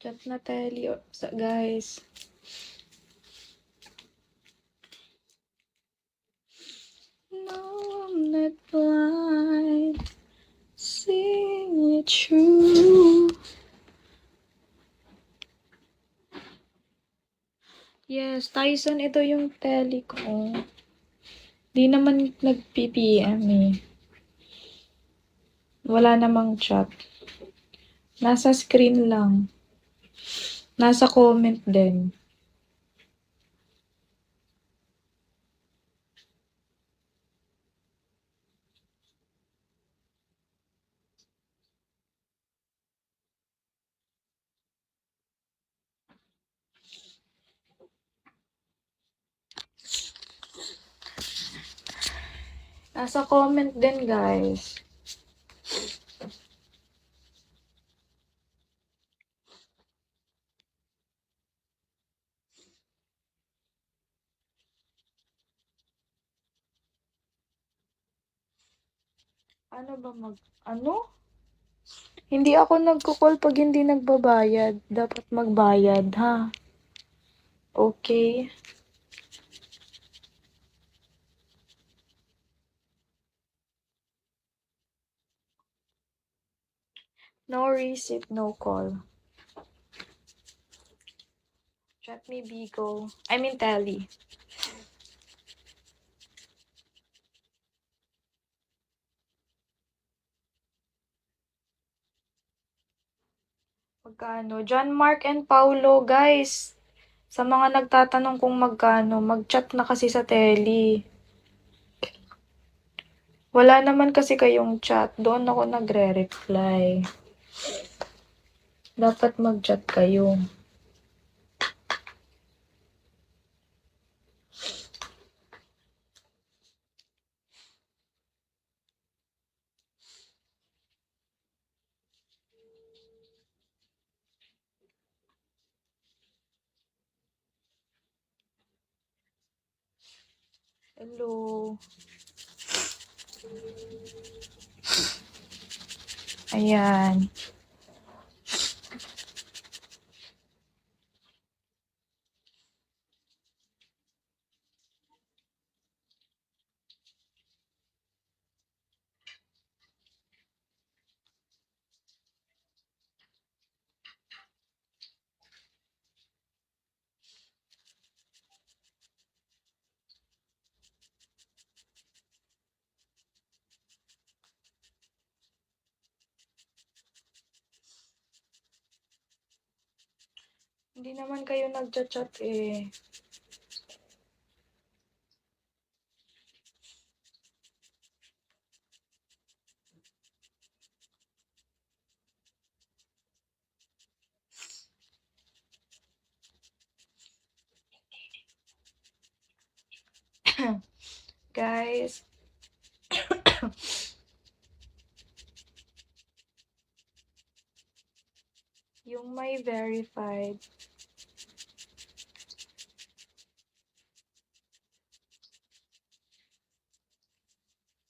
Chat na teli, guys. No, I'm not blind. Seeing it true. Yes, Tyson, ito yung teli ko. Di naman nag-PPM eh. Wala namang chat. Nasa screen lang. Nasa comment din. Nasa comment din, guys. Ano ba ano? Hindi ako nagko-call pag hindi nagbabayad. Dapat magbayad, ha? Okay. No receipt, no call. Chat me, Bigo. I mean, Tally. Magkano? John Mark and Paulo, guys. Sa mga nagtatanong kung magkano, mag-chat na kasi sa Tele. Wala naman kasi kayong chat. Doon ako nagre-reply. Dapat mag-chat kayo. Hello. Ayan. Hindi naman kayo nagchat-chat eh. Guys. Yung may verified.